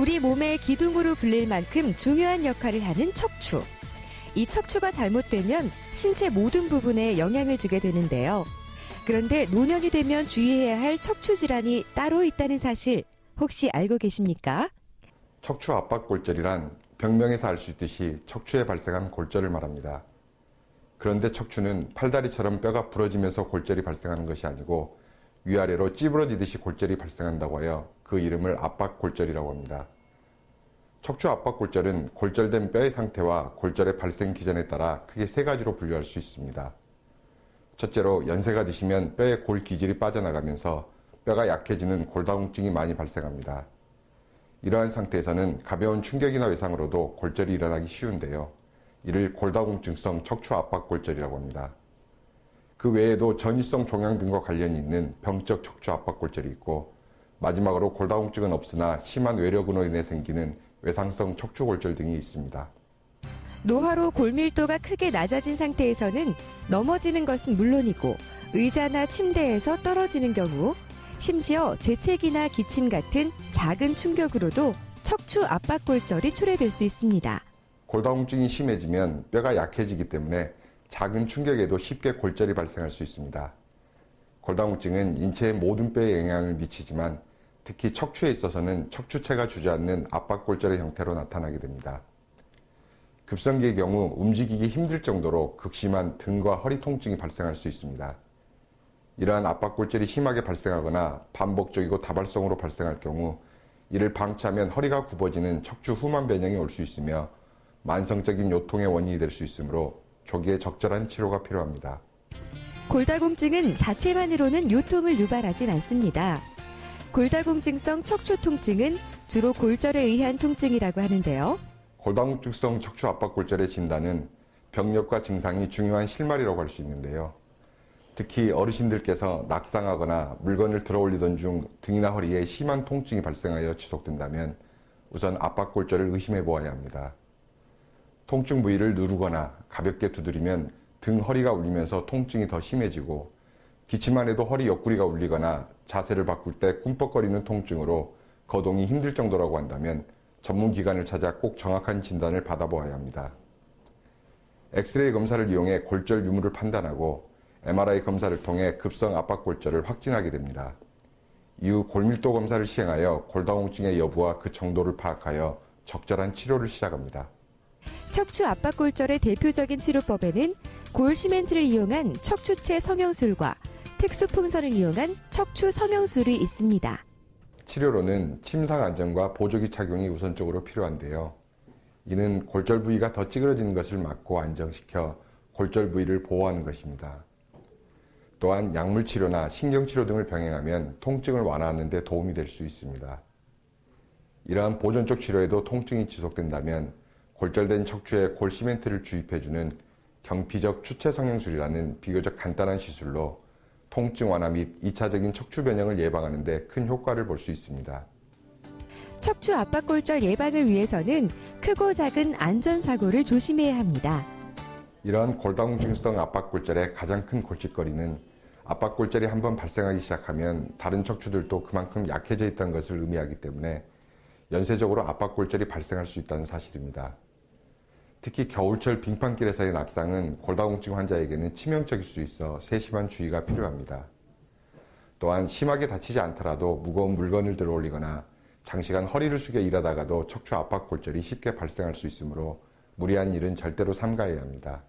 우리 몸의 기둥으로 불릴 만큼 중요한 역할을 하는 척추. 이 척추가 잘못되면 신체 모든 부분에 영향을 주게 되는데요. 그런데 노년이 되면 주의해야 할 척추 질환이 따로 있다는 사실 혹시 알고 계십니까? 척추 압박골절이란 병명에서 알 수 있듯이 척추에 발생한 골절을 말합니다. 그런데 척추는 팔다리처럼 뼈가 부러지면서 골절이 발생하는 것이 아니고 위아래로 찌부러지듯이 골절이 발생한다고 하여 그 이름을 압박골절이라고 합니다. 척추 압박골절은 골절된 뼈의 상태와 골절의 발생 기전에 따라 크게 세 가지로 분류할 수 있습니다. 첫째로 연세가 드시면 뼈의 골 기질이 빠져나가면서 뼈가 약해지는 골다공증이 많이 발생합니다. 이러한 상태에서는 가벼운 충격이나 외상으로도 골절이 일어나기 쉬운데요. 이를 골다공증성 척추 압박골절이라고 합니다. 그 외에도 전이성 종양 등과 관련이 있는 병적 척추 압박골절이 있고, 마지막으로 골다공증은 없으나 심한 외력으로 인해 생기는 외상성 척추골절 등이 있습니다. 노화로 골밀도가 크게 낮아진 상태에서는 넘어지는 것은 물론이고 의자나 침대에서 떨어지는 경우, 심지어 재채기나 기침 같은 작은 충격으로도 척추 압박골절이 초래될 수 있습니다. 골다공증이 심해지면 뼈가 약해지기 때문에 작은 충격에도 쉽게 골절이 발생할 수 있습니다. 골다공증은 인체의 모든 뼈에 영향을 미치지만 특히 척추에 있어서는 척추체가 주저앉는 압박골절의 형태로 나타나게 됩니다. 급성기의 경우 움직이기 힘들 정도로 극심한 등과 허리 통증이 발생할 수 있습니다. 이러한 압박골절이 심하게 발생하거나 반복적이고 다발성으로 발생할 경우 이를 방치하면 허리가 굽어지는 척추 후만 변형이 올 수 있으며 만성적인 요통의 원인이 될 수 있으므로 조기에 적절한 치료가 필요합니다. 골다공증은 자체만으로는 요통을 유발하진 않습니다. 골다공증성 척추 통증은 주로 골절에 의한 통증이라고 하는데요. 골다공증성 척추 압박골절의 진단은 병력과 증상이 중요한 실마리라고 할 수 있는데요. 특히 어르신들께서 낙상하거나 물건을 들어 올리던 중 등이나 허리에 심한 통증이 발생하여 지속된다면 우선 압박골절을 의심해 보아야 합니다. 통증 부위를 누르거나 가볍게 두드리면 등, 허리가 울리면서 통증이 더 심해지고, 기침만 해도 허리 옆구리가 울리거나 자세를 바꿀 때 꿈뻑거리는 통증으로 거동이 힘들 정도라고 한다면 전문기관을 찾아 꼭 정확한 진단을 받아보아야 합니다. 엑스레이 검사를 이용해 골절 유무를 판단하고 MRI 검사를 통해 급성 압박골절을 확진하게 됩니다. 이후 골밀도 검사를 시행하여 골다공증의 여부와 그 정도를 파악하여 적절한 치료를 시작합니다. 척추 압박골절의 대표적인 치료법에는 골 시멘트를 이용한 척추체 성형술과 특수 풍선을 이용한 척추 성형술이 있습니다. 치료로는 침상 안정과 보조기 착용이 우선적으로 필요한데요. 이는 골절 부위가 더 찌그러지는 것을 막고 안정시켜 골절 부위를 보호하는 것입니다. 또한 약물 치료나 신경치료 등을 병행하면 통증을 완화하는 데 도움이 될 수 있습니다. 이러한 보존적 치료에도 통증이 지속된다면 골절된 척추에 골 시멘트를 주입해주는 경피적 추체 성형술이라는 비교적 간단한 시술로 통증 완화 및 2차적인 척추 변형을 예방하는 데 큰 효과를 볼 수 있습니다. 척추 압박골절 예방을 위해서는 크고 작은 안전사고를 조심해야 합니다. 이러한 골다공증성 압박골절의 가장 큰 골칫거리는 압박골절이 한번 발생하기 시작하면 다른 척추들도 그만큼 약해져 있다는 것을 의미하기 때문에 연쇄적으로 압박골절이 발생할 수 있다는 사실입니다. 특히 겨울철 빙판길에서의 낙상은 골다공증 환자에게는 치명적일 수 있어 세심한 주의가 필요합니다. 또한 심하게 다치지 않더라도 무거운 물건을 들어 올리거나 장시간 허리를 숙여 일하다가도 척추 압박골절이 쉽게 발생할 수 있으므로 무리한 일은 절대로 삼가해야 합니다.